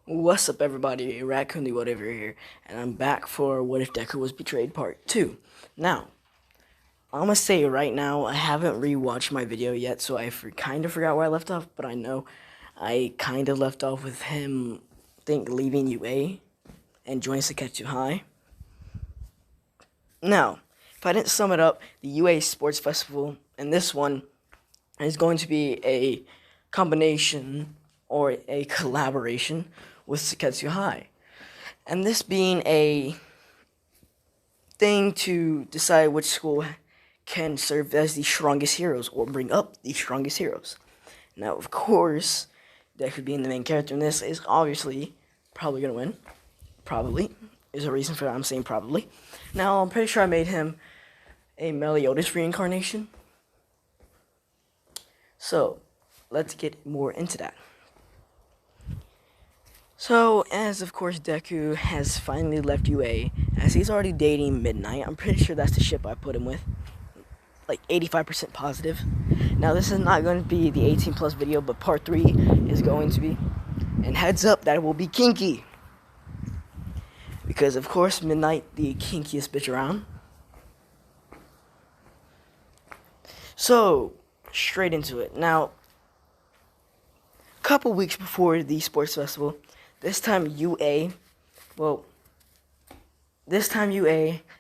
What's up, everybody? Raccoon the Whatever here, and I'm back for What If Deku Was Betrayed Part 2. Now, I'm gonna say right now, I haven't rewatched my video yet, so I kind of forgot where I left off, but I know I kind of left off with him, leaving UA and joining Seketsu High. Now, if I didn't sum it up, the UA Sports Festival, and this one is going to be a combination or a collaboration with Seketsu High. And this being a thing to decide which school can serve as the strongest heroes or bring up the strongest heroes. Now, of course, Deku being the main character in this is obviously probably going to win. Probably. There's a reason for that. I'm saying probably. Now, I'm pretty sure I made him a Meliodas reincarnation. So, let's get more into that. So, as of course Deku has finally left UA, as he's already dating Midnight, I'm pretty sure that's the ship I put him with. Like 85% positive. Now, this is not going to be the 18 plus video, but part 3 is going to be. And heads up, that it will be kinky. Because, of course, Midnight, the kinkiest bitch around. So, straight into it. Now, a couple weeks before the sports festival, this time UA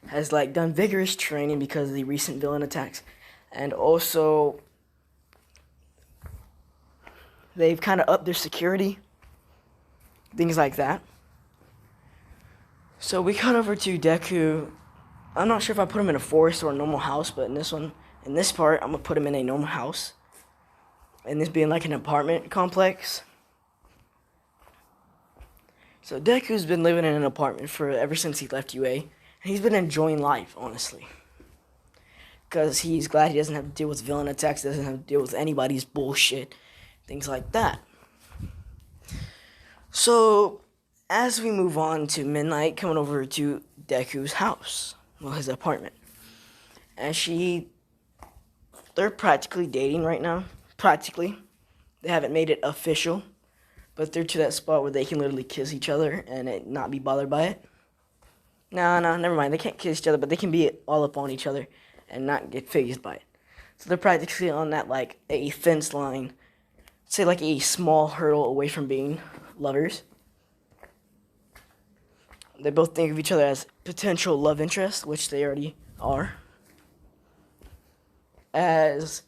has done vigorous training because of the recent villain attacks, and also they've kind of upped their security, things like that. So we cut over to Deku. I'm not sure if I put him in a forest or a normal house, but in this part, I'm gonna put him in a normal house, and this being like an apartment complex. So Deku's been living in an apartment ever since he left UA, and he's been enjoying life, honestly. Because he's glad he doesn't have to deal with villain attacks, doesn't have to deal with anybody's bullshit, things like that. So, as we move on to Midnight coming over to Deku's house, his apartment. And they're practically dating right now. Practically. They haven't made it official. But they're to that spot where they can literally kiss each other and not be bothered by it. No, never mind. They can't kiss each other, but they can be all up on each other and not get fazed by it. So they're practically on that, like, a fence line. Say, like, a small hurdle away from being lovers. They both think of each other as potential love interests, which they already are. As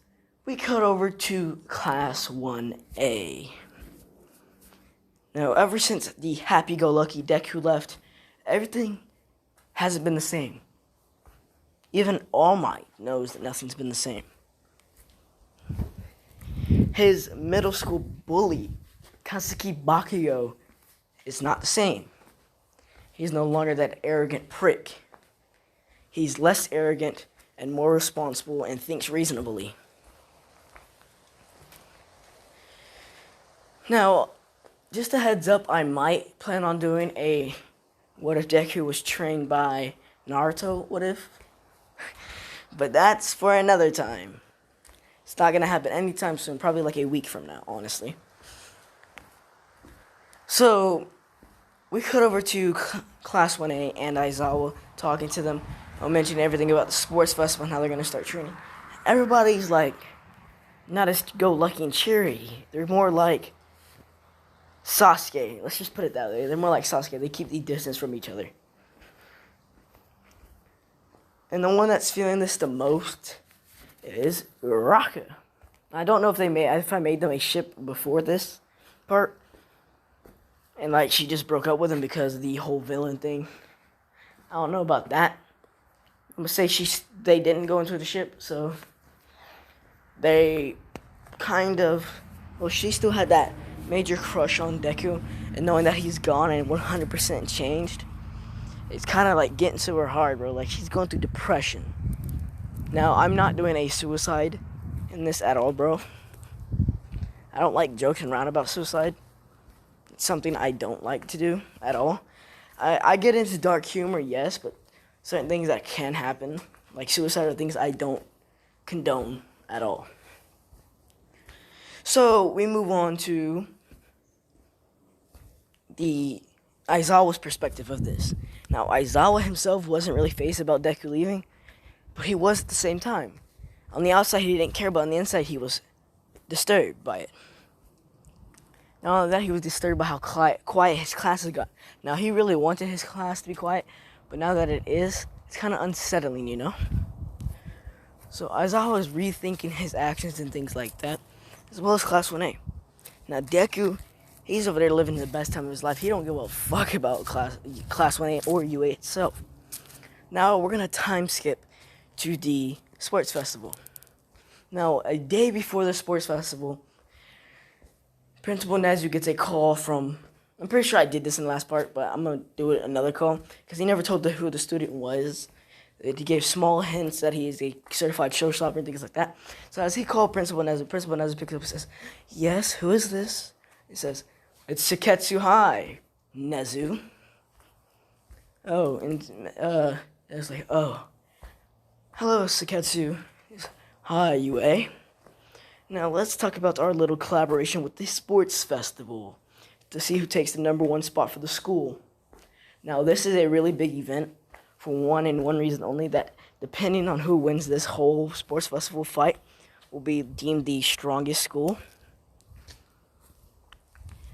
we cut over to Class 1A. Now, ever since the happy-go-lucky Deku left, everything hasn't been the same. Even All Might knows that nothing's been the same. His middle school bully, Katsuki Bakugo, is not the same. He's no longer that arrogant prick. He's less arrogant and more responsible and thinks reasonably. Now, just a heads up, I might plan on doing a What If Deku Was Trained by Naruto, what if? But that's for another time. It's not going to happen anytime soon, probably like a week from now, honestly. So, we cut over to Class 1A and Aizawa, talking to them. I'll mention everything about the sports festival and how they're going to start training. Everybody's like, not as go-lucky and cheery. They're more like Sasuke. Let's just put it that way. They're more like Sasuke. They keep the distance from each other. And the one that's feeling this the most is Raka. I don't know if I made them a ship before this part. And like she just broke up with him because of the whole villain thing. I don't know about that. I'm gonna say they didn't go into the ship, so they she still had that major crush on Deku, and knowing that he's gone and 100% changed, it's kind of like getting to her heart, bro. Like, she's going through depression. Now, I'm not doing a suicide in this at all, bro. I don't like joking around about suicide. It's something I don't like to do at all. I get into dark humor, yes, but certain things that can happen, like suicide, are things I don't condone at all. So, we move on to the Aizawa's perspective of this. Now, Aizawa himself wasn't really phased about Deku leaving, but he was at the same time. On the outside, he didn't care, but on the inside, he was disturbed by it. Not only that, he was disturbed by how quiet his classes got. Now, he really wanted his class to be quiet, but now that it is, it's kind of unsettling, you know? So, Aizawa is rethinking his actions and things like that, as well as Class 1A. Now, Deku, he's over there living the best time of his life. He don't give a fuck about Class 1A or UA itself. Now, we're going to time skip to the sports festival. Now, a day before the sports festival, Principal Nezu gets a call from, I'm pretty sure I did this in the last part, but I'm going to do it another call, because he never told who the student was. He gave small hints that he is a certified showstopper and things like that. So as he called Principal Nezu picks up and says, "Yes, who is this?" He says, "It's Seketsu High, Nezu." Oh, and I was like, "Oh, hello, Seketsu. Hi, UA." Now let's talk about our little collaboration with the sports festival to see who takes the #1 spot for the school. Now this is a really big event for one and one reason only, that depending on who wins this whole sports festival fight will be deemed the strongest school.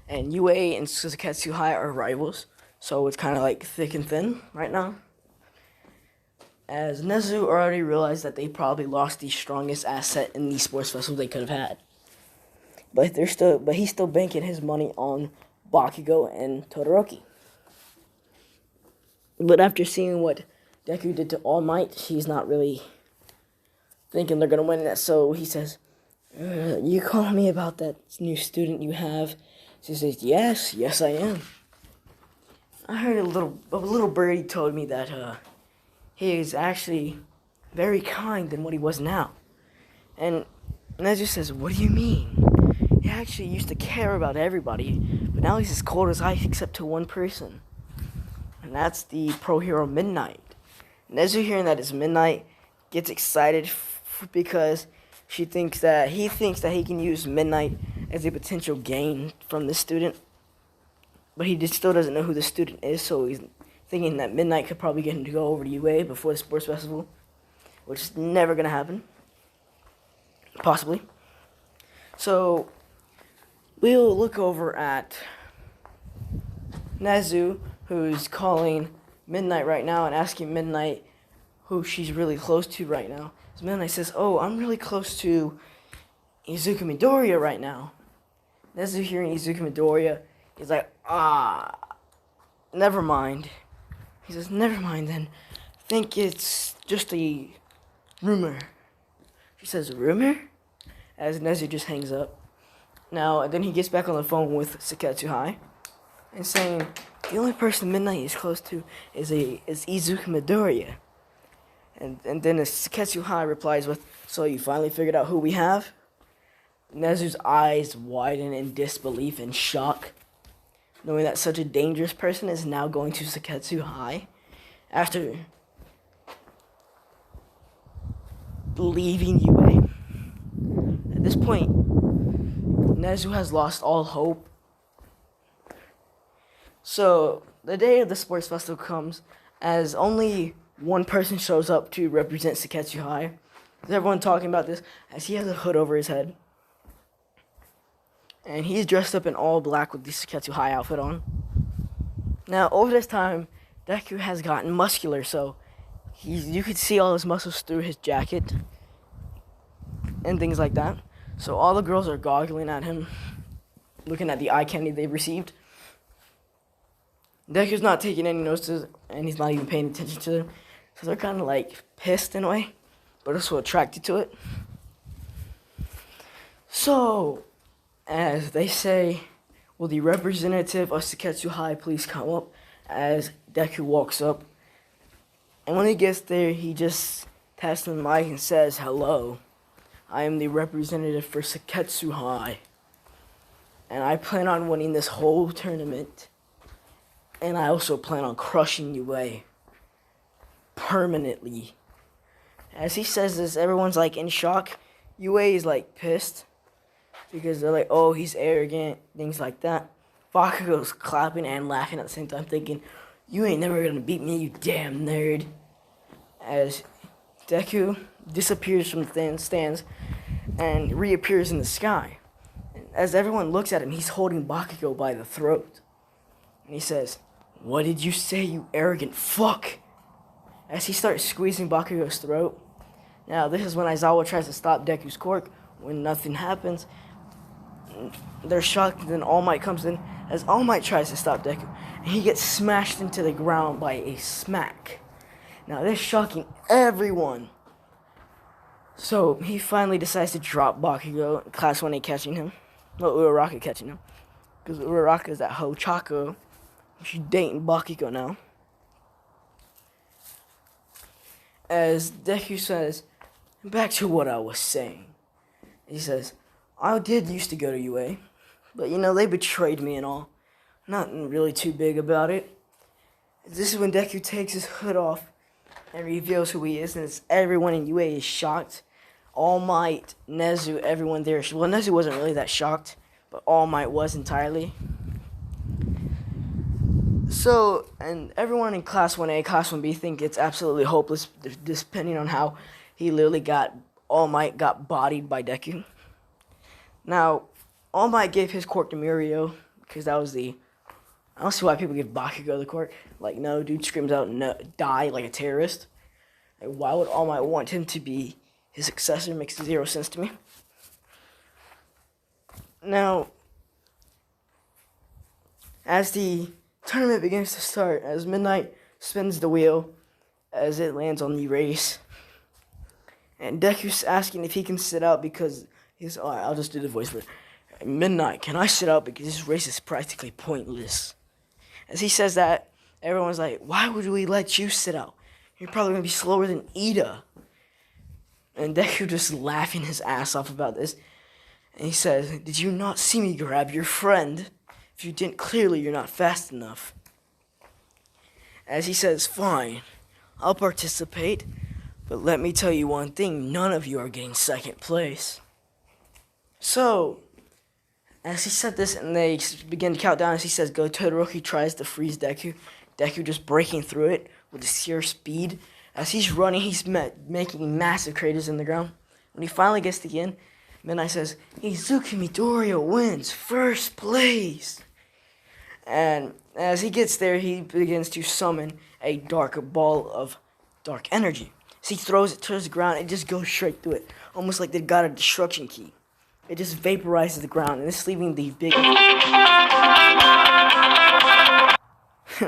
And UA and Seketsu High are rivals, so it's kind of like thick and thin right now. As Nezu already realized that they probably lost the strongest asset in the sports festival they could have had. But he's still banking his money on Bakugo and Todoroki. But after seeing what Deku did to All Might, he's not really thinking they're gonna win that. So he says, "You calling me about that new student you have?" She says, Yes, I am. I heard a little birdie told me that he is actually very kind than what he was now." And Nezu says, "What do you mean? He actually used to care about everybody, but now he's as cold as ice except to one person. And that's the pro hero Midnight." Nezu, hearing that it's Midnight, gets excited because he thinks that he can use Midnight as a potential gain from this student. But he still doesn't know who the student is, so he's thinking that Midnight could probably get him to go over to UA before the sports festival, which is never going to happen. Possibly. So, we'll look over at Nezu, who's calling Midnight right now and asking Midnight who she's really close to right now. So Midnight says, "Oh, I'm really close to Izuku Midoriya right now." Nezu, hearing Izuku Midoriya, he's like, never mind. He says, "Never mind then. I think it's just a rumor." She says, "Rumor?" As Nezu just hangs up. Now, and then he gets back on the phone with Seketsu High and saying, "The only person Midnight is close to is Izuku Midoriya." And then Seketsu High replies with, "So you finally figured out who we have?" Nezu's eyes widen in disbelief and shock, knowing that such a dangerous person is now going to Seketsu High after leaving UA. At this point, Nezu has lost all hope. So, the day of the sports festival comes as only one person shows up to represent Seketsu High. Is everyone talking about this? As he has a hood over his head. And he's dressed up in all black with the Seketsu High outfit on. Now, over this time, Deku has gotten muscular, so you could see all his muscles through his jacket and things like that. So all the girls are goggling at him, looking at the eye candy they've received. Deku's not taking any notices, and he's not even paying attention to them. So they're kind of like pissed in a way, but also attracted to it. So, as they say, will the representative of Seketsu High please come up? As Deku walks up. And when he gets there, he just taps the mic and says, "Hello, I am the representative for Seketsu High. And I plan on winning this whole tournament. And I also plan on crushing UA permanently." As he says this, everyone's like in shock. UA is like pissed because they're like, "Oh, he's arrogant," things like that. Bakugo's clapping and laughing at the same time, thinking, "You ain't never gonna beat me, you damn nerd." As Deku disappears from the stands and reappears in the sky. As everyone looks at him, he's holding Bakugo by the throat. And he says, "What did you say, you arrogant fuck?" As he starts squeezing Bakugo's throat. Now, this is when Aizawa tries to stop Deku's quirk. When nothing happens, they're shocked, and then All Might comes in as All Might tries to stop Deku. And he gets smashed into the ground by a smack. Now, this is shocking everyone. So, he finally decides to drop Bakugo, Class 1A catching him. Well, Uraraka catching him. Because Uraraka is that hoe Chaco. She's dating Bakugo now. As Deku says, back to what I was saying. He says, "I did used to go to UA, but they betrayed me and all. Nothing really too big about it." This is when Deku takes his hood off and reveals who he is, and everyone in UA is shocked. All Might, Nezu, everyone there. Well, Nezu wasn't really that shocked, but All Might was entirely. So, and everyone in Class 1A, Class 1B think it's absolutely hopeless, depending on how he literally All Might got bodied by Deku. Now, All Might gave his quirk to Mirio, because that was I don't see why people give Bakugo the quirk. Like, no, dude screams out, "No, die," like a terrorist. Like, why would All Might want him to be his successor? Makes zero sense to me. Now, as the tournament begins to start, as Midnight spins the wheel, as it lands on the race, and Deku's asking if he can sit out because he's, alright, I'll just do the voice for it. "Midnight, can I sit out because this race is practically pointless?" As he says that, everyone's like, "Why would we let you sit out? You're probably going to be slower than Ida." And Deku just laughing his ass off about this. And he says, "Did you not see me grab your friend? If you didn't, clearly you're not fast enough." As he says, "Fine, I'll participate. But let me tell you one thing, none of you are getting second place." So, as he said this, and they begin to count down, as he says, "Go," Todoroki tries to freeze Deku. Deku just breaking through it with a sheer speed. As he's running, he's making massive craters in the ground. When he finally gets to the end, Midnight says, "Izuku Midoriya wins first place." And as he gets there, he begins to summon a dark ball of dark energy. So he throws it to the ground, and it just goes straight through it. Almost like they got a destruction key. It just vaporizes the ground, and it's leaving the big...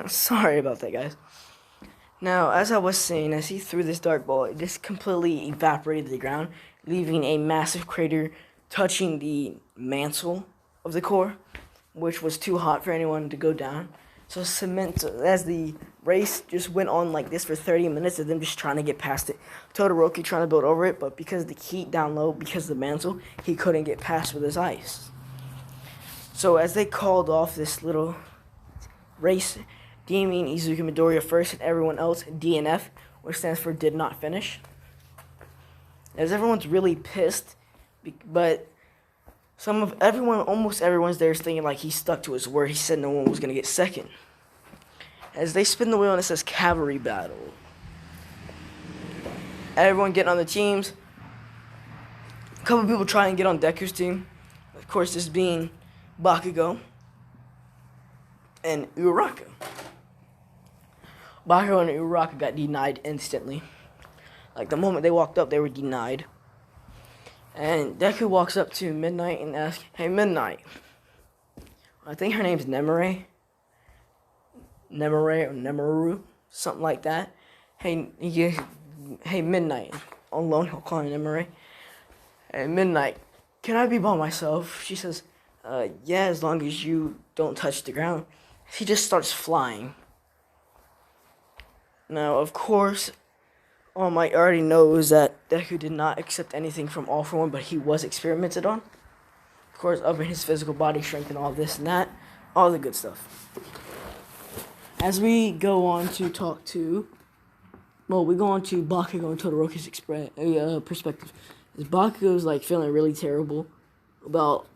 Sorry about that, guys. Now, as I was saying, as he threw this dark ball, it just completely evaporated the ground, leaving a massive crater touching the mantle of the core, which was too hot for anyone to go down. So as the race just went on like this for 30 minutes of them just trying to get past it. Todoroki trying to build over it, but because of the heat down low, because of the mantle, he couldn't get past with his ice. So as they called off this little race, deeming Izuku Midoriya first and everyone else DNF, which stands for did not finish. As everyone's really pissed, but almost everyone's there is thinking like he stuck to his word. He said no one was going to get second. As they spin the wheel and it says cavalry battle. Everyone getting on the teams. A couple people try and get on Deku's team. Of course, this being Bakugo and Uraraka. Bakugo and Uraraka got denied instantly. Like the moment they walked up, they were denied. And Deku walks up to Midnight and asks, "Hey, Midnight." I think her name's Nemare or Nemaru, something like that. Hey, Midnight. On loan, he'll call her Nemare. "Hey, Midnight, can I be by myself?" She says, "Yeah, as long as you don't touch the ground." He just starts flying. Now, of course, All Might already knows that Deku did not accept anything from All For One, but he was experimented on. Of course, upping his physical body strength and all this and that. All the good stuff. As we go on to we go on to Bakugo and Todoroki's perspective. As Bakugo's like feeling really terrible about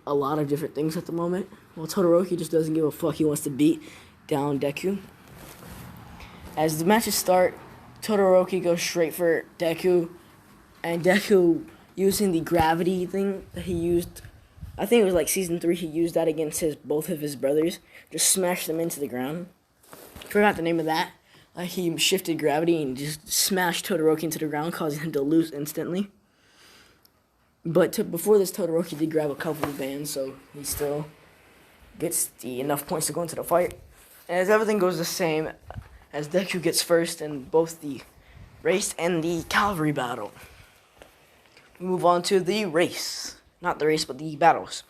a lot of different things at the moment. Well, Todoroki just doesn't give a fuck. He wants to beat down Deku. As the matches start, Todoroki goes straight for Deku, and Deku, using the gravity thing that he used, I think it was like season 3, he used that against both of his brothers, just smashed them into the ground. Forgot the name of that. He shifted gravity and just smashed Todoroki into the ground, causing him to lose instantly. But before this, Todoroki did grab a couple of bands, so he still gets enough points to go into the fight. And as everything goes the same, as Deku gets first in both the race and the cavalry battle. We move on to the race. Not the race, but the battles.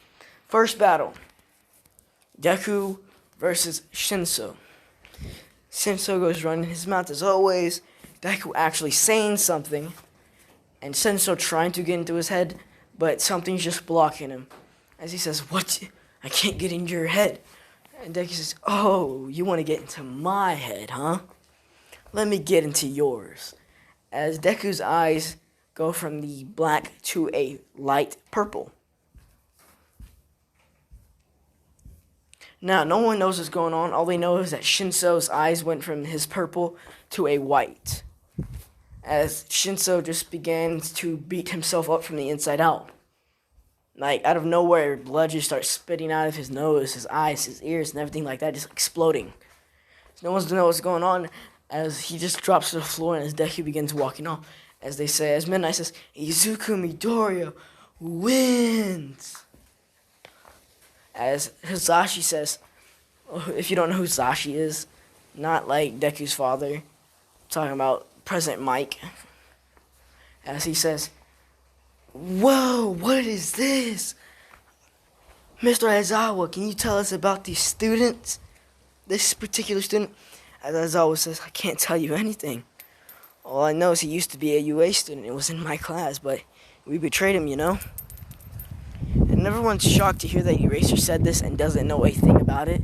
First battle, Deku versus Shinso. Shinso goes running his mouth as always. Deku actually saying something, and Shinso trying to get into his head, but something's just blocking him. As he says, "What? I can't get into your head." And Deku says, "Oh, you want to get into my head, huh? Let me get into yours." As Deku's eyes go from the black to a light purple. Now, no one knows what's going on. All they know is that Shinso's eyes went from his purple to a white. As Shinso just begins to beat himself up from the inside out. Like, out of nowhere, blood just starts spitting out of his nose, his eyes, his ears, and everything like that, just exploding. So no one's know what's going on, as he just drops to the floor, and as Deku begins walking off. As they say, as Midnight says, "Izuku Midoriya wins." As Hisashi says, if you don't know who Hisashi is, not like Deku's father, I'm talking about President Mike. As he says, "Whoa, what is this? Mr. Aizawa, can you tell us about these students? This particular student?" As Aizawa says, "I can't tell you anything. All I know is he used to be a UA student. It was in my class, but we betrayed him, you know?" And everyone's shocked to hear that Eraser said this and doesn't know a thing about it.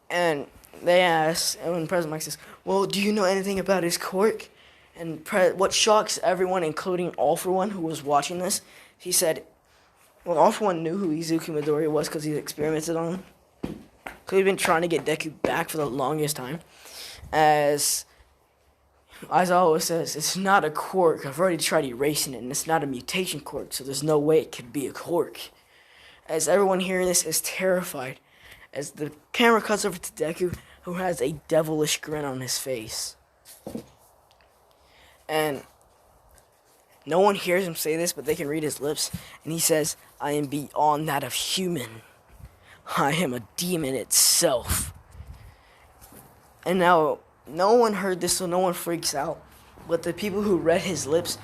And they ask, and when President Mike says, "Well, do you know anything about his quirk?" And what shocks everyone, including All For One, who was watching this, he said, well, All For One knew who Izuku Midoriya was because he experimented on him. So he'd been trying to get Deku back for the longest time. As Aizawa says, "It's not a quirk. I've already tried erasing it, and it's not a mutation quirk, so there's no way it could be a quirk." As everyone hearing this is terrified, as the camera cuts over to Deku, who has a devilish grin on his face. And no one hears him say this, but they can read his lips. And he says, "I am beyond that of human. I am a demon itself." And now, no one heard this, so no one freaks out. But the people who read his lips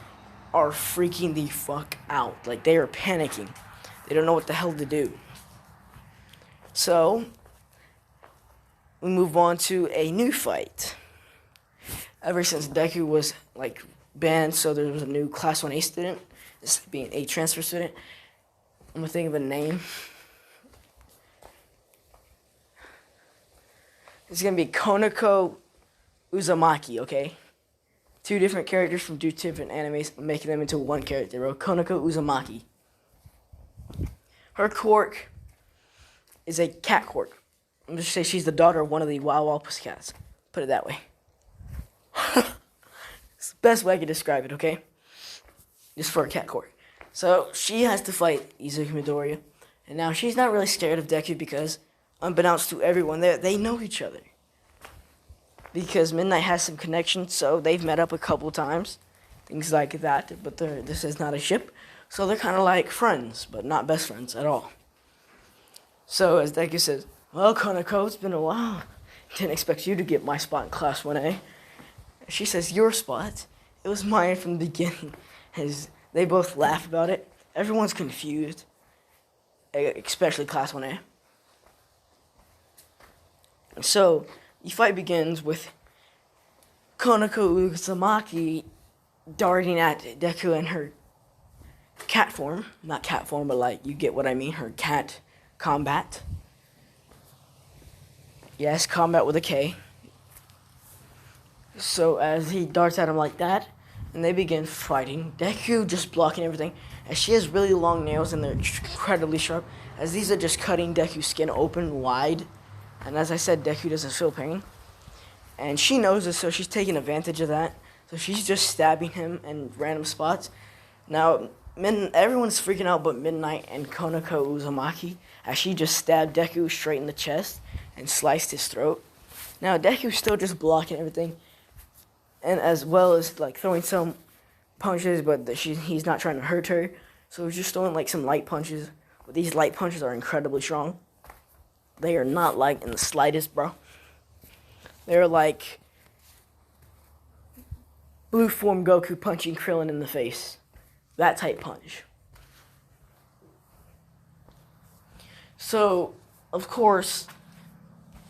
are freaking the fuck out. Like, they are panicking. They don't know what the hell to do. So, we move on to a new fight. Ever since Deku was, like, banned, so there was a new Class 1A student, this being a transfer student. I'm gonna think of a name. It's gonna be Konako Uzumaki, okay? 2 different characters from 2 different animes. I'm making them into one character, bro. Konako Uzumaki. Her quirk is a cat quirk. I'm just say she's the daughter of one of the Wild Wild Pussycats. Put it that way. It's the best way I can describe it, okay? Just for a cat quirk. So she has to fight Izuku Midoriya. And now she's not really scared of Deku because, unbeknownst to everyone there, they know each other. Because Midnight has some connections, so they've met up a couple times. Things like that. But this is not a ship. So they're kind of like friends, but not best friends at all. So as Deku says, "Well, Konako, it's been a while. Didn't expect you to get my spot in Class 1A. She says, "Your spot? It was mine from the beginning." As they both laugh about it. Everyone's confused. Especially Class 1A. So, the fight begins with Konako Uzumaki darting at Deku in her cat form. Not cat form, but like, you get what I mean. Her cat combat. Yes, combat with a K. So as he darts at him like that, and they begin fighting. Deku just blocking everything, as she has really long nails and they're incredibly sharp, as these are just cutting Deku's skin open wide. And as I said, Deku doesn't feel pain. And she knows this, so she's taking advantage of that. So she's just stabbing him in random spots. Now, everyone's freaking out but Midnight and Konako Uzumaki, as she just stabbed Deku straight in the chest and sliced his throat. Now, Deku's still just blocking everything, and as well as like throwing some punches, but he's not trying to hurt her. So he's just throwing like some light punches. But these light punches are incredibly strong. They are not light in the slightest, bro. They're like blue form Goku punching Krillin in the face. That type punch. So, of course,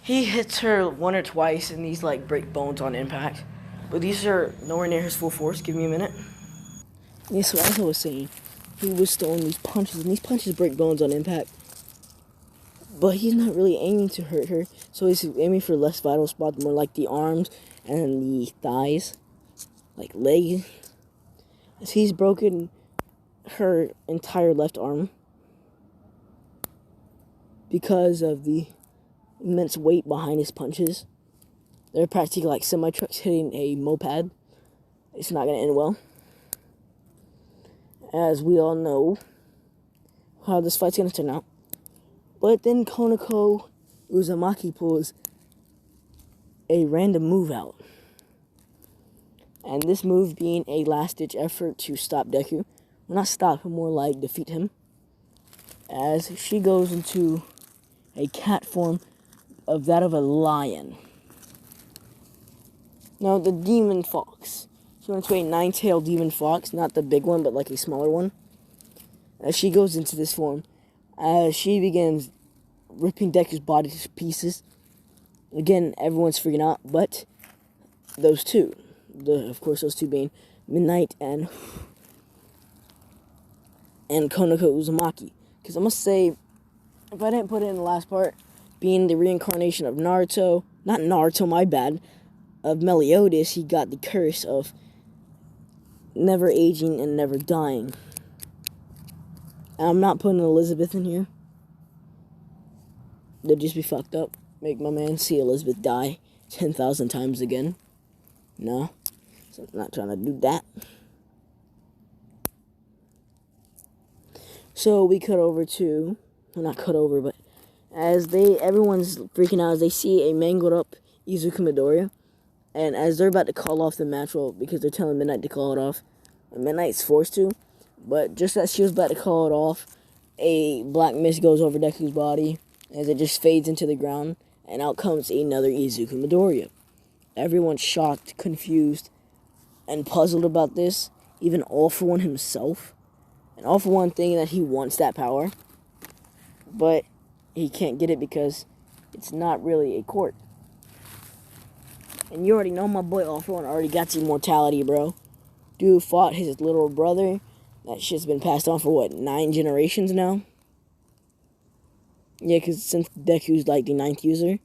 he hits her one or twice and these like break bones on impact. But these are nowhere near his full force. Give me a minute. Yeah, so as I was saying, he was throwing these punches, and these punches break bones on impact. But he's not really aiming to hurt her, so he's aiming for less vital spots, more like the arms and the thighs, like legs. As he's broken her entire left arm because of the immense weight behind his punches. They're practically like semi-trucks hitting a moped. It's not going to end well. As we all know how this fight's going to turn out. But then Konako Uzumaki pulls a random move out. And this move being a last-ditch effort to stop Deku. Well, not stop him, more like defeat him. As she goes into a cat form of that of a lion. Now, the demon fox. She went to a 9-tailed demon fox, not the big one, but like a smaller one. As she goes into this form, as she begins ripping Deku's body to pieces. Again, everyone's freaking out, but those two. Of course, those two being Midnight and Konako Uzumaki. Because I must say, if I didn't put it in the last part, being the reincarnation of Naruto, not Naruto, my bad, of Meliodas, he got the curse of never aging and never dying. And I'm not putting Elizabeth in here. They'd just be fucked up. Make my man see Elizabeth die 10,000 times again. No. So I'm not trying to do that. So we cut over to, well, not cut over, but as everyone's freaking out as they see a mangled up Izuku Midoriya. And as they're about to call off the match, well, because they're telling Midnight to call it off, and Midnight's forced to, but just as she was about to call it off, a black mist goes over Deku's body as it just fades into the ground, and out comes another Izuku Midoriya. Everyone's shocked, confused, and puzzled about this, even All For One himself. And All For One thinking that he wants that power, but he can't get it because it's not really a court. And you already know my boy All For One already got immortality, bro. Dude fought his little brother. That shit's been passed on for, what, 9 generations now? Yeah, because since Deku's like the 9th user,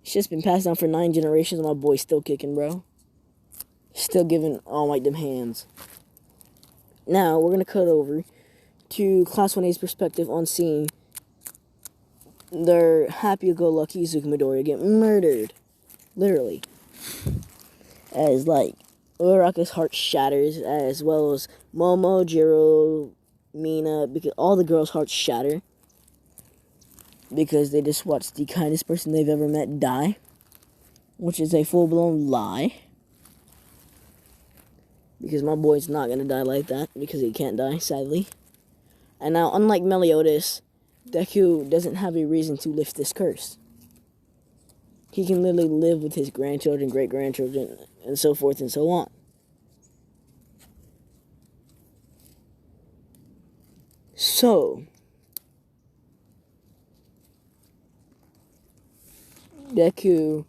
shit's been passed down for 9 generations and my boy's still kicking, bro. Still giving All Might them hands. Now, we're going to cut over to Class 1A's perspective on seeing their happy-go-lucky Izuku Midoriya get murdered. Literally. As, like, Uraraka's heart shatters, as well as Momo, Jiro, Mina, because all the girls' hearts shatter. Because they just watched the kindest person they've ever met die. Which is a full-blown lie. Because my boy's not going to die like that, because he can't die, sadly. And now, unlike Meliodas, Deku doesn't have a reason to lift this curse. He can literally live with his grandchildren, great-grandchildren, and so forth and so on. So, Deku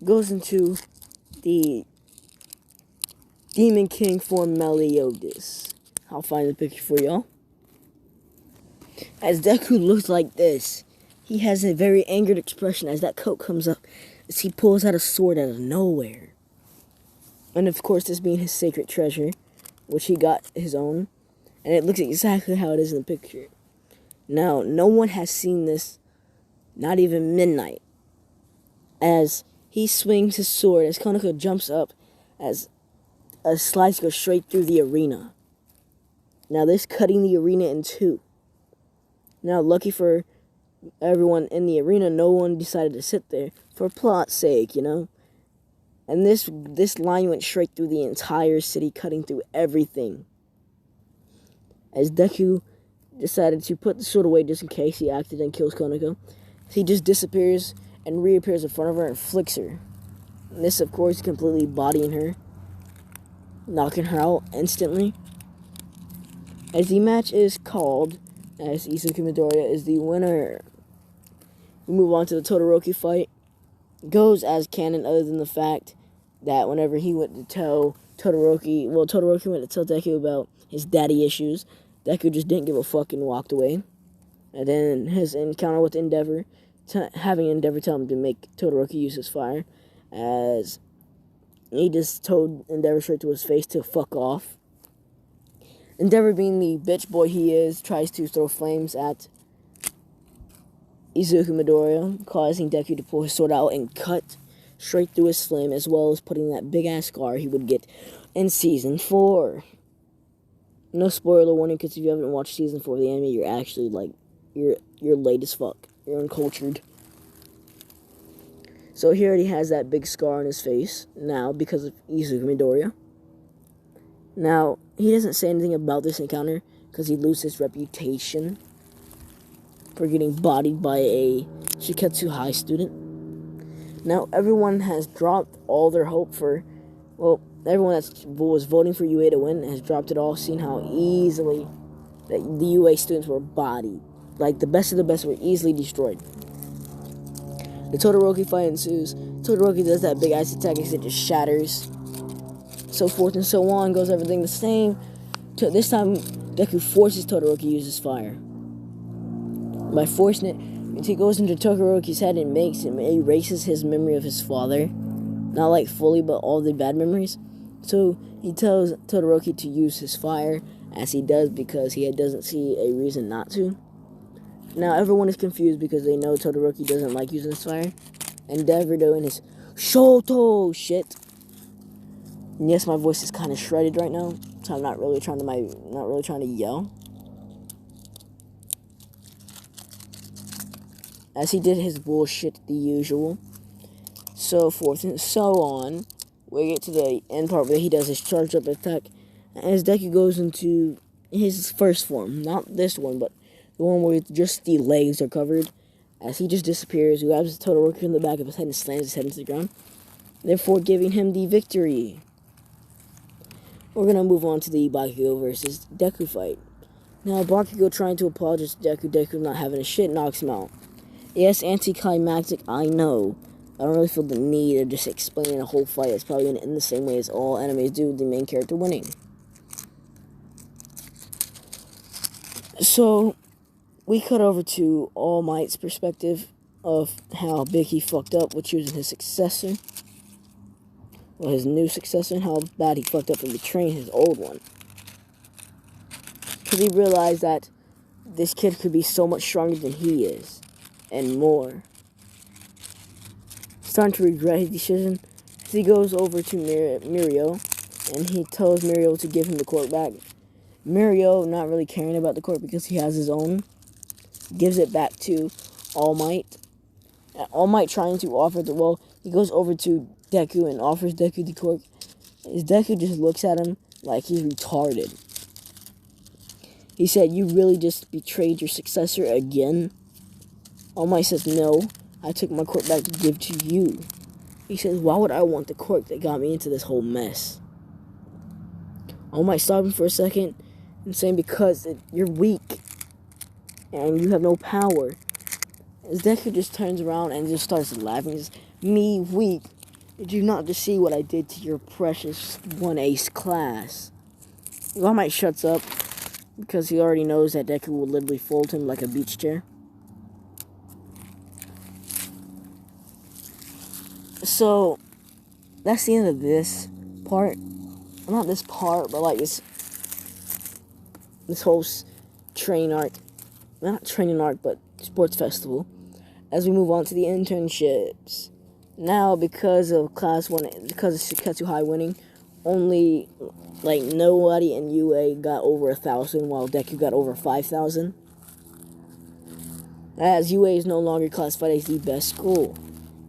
goes into the Demon King form Meliodas. I'll find the picture for y'all. As Deku looks like this, he has a very angered expression as that coat comes up, as he pulls out a sword out of nowhere. And of course, this being his sacred treasure, which he got his own. And it looks exactly how it is in the picture. Now, no one has seen this, not even Midnight. As he swings his sword, as Konako jumps up, as a slice goes straight through the arena. Now, this cutting the arena in two. Now, lucky for everyone in the arena, no one decided to sit there for plot's sake, you know? And this line went straight through the entire city, cutting through everything. As Deku decided to put the sword away just in case he accidentally kills Konako, he just disappears and reappears in front of her and flicks her. And this, of course, completely bodying her, knocking her out instantly. As the match is called, as Izuku Midoriya is the winner. We move on to the Todoroki fight. Goes as canon, other than the fact that whenever he went to tell Todoroki went to tell Deku about his daddy issues, Deku just didn't give a fuck and walked away. And then his encounter with Endeavor, having Endeavor tell him to make Todoroki use his fire, as he just told Endeavor straight to his face to fuck off. Endeavor, being the bitch boy he is, tries to throw flames at Izuku Midoriya, causing Deku to pull his sword out and cut straight through his flame, as well as putting that big-ass scar he would get in Season 4. No spoiler warning, because if you haven't watched Season 4 of the anime, you're actually, like, you're late as fuck. You're uncultured. So he already has that big scar on his face now because of Izuku Midoriya. Now, he doesn't say anything about this encounter because he loses his reputation for getting bodied by a Shiketsu High student. Now, everyone has dropped all their hope for, well, everyone that was voting for UA to win has dropped it all, seeing how easily the UA students were bodied. Like, the best of the best were easily destroyed. The Todoroki fight ensues. Todoroki does that big ice attack as it just shatters. So forth and so on, goes everything the same. This time, Deku forces Todoroki to use his fire. By forcing it, he goes into Todoroki's head and erases his memory of his father. Not like fully, but all the bad memories. So he tells Todoroki to use his fire, as he does because he doesn't see a reason not to. Now everyone is confused because they know Todoroki doesn't like using his fire. Endeavor doing his Shoto shit. And yes, my voice is kind of shredded right now, so I'm not really trying to yell. As he did his bullshit, the usual. So forth and so on. We get to the end part where he does his charge up attack. As Deku goes into his first form, not this one, but the one where just the legs are covered. As he just disappears, grabs Todoroki in the back of his head and slams his head into the ground, therefore giving him the victory. We're going to move on to the Bakugo versus Deku fight. Now, Bakugo trying to apologize to Deku not having a shit, knocks him out. Yes, anticlimactic, I know. I don't really feel the need of just explaining a whole fight. It's probably going to end the same way as all animes do, the main character winning. So, we cut over to All Might's perspective of how big he fucked up with choosing his successor. Well, his new successor, and how bad he fucked up in betraying his old one. Because he realized that this kid could be so much stronger than he is, and more. Starting to regret his decision, he goes over to Mirio, and he tells Mirio to give him the quirk back. Mirio, not really caring about the quirk because he has his own, gives it back to All Might. All Might trying to offer he goes over to Deku and offers Deku the quirk. As Deku just looks at him like he's retarded. He said, "You really just betrayed your successor again?" All Might says, "No, I took my quirk back to give to you." He says, "Why would I want the quirk that got me into this whole mess?" All Might stopped him for a second and saying, "Because you're weak and you have no power." As Deku just turns around and just starts laughing. He says, "Me weak? Did you not just see what I did to your precious 1-ace class?" All Might shuts up because he already knows that Deku will literally fold him like a beach chair. So, that's the end of this. part, not this part, but like this whole train arc, not training arc, but sports festival. As we move on to the internships, now because of Shiketsu High winning, only like nobody in UA got over 1,000, while Deku got over 5,000. As UA is no longer classified as the best school,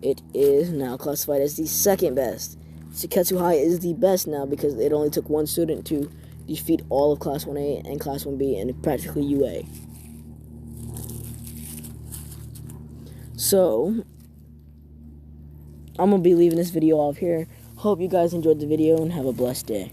it is now classified as the second best. Shiketsu High is the best now because it only took one student to defeat all of Class 1A and Class 1B and practically UA. So, I'm going to be leaving this video off here. Hope you guys enjoyed the video and have a blessed day.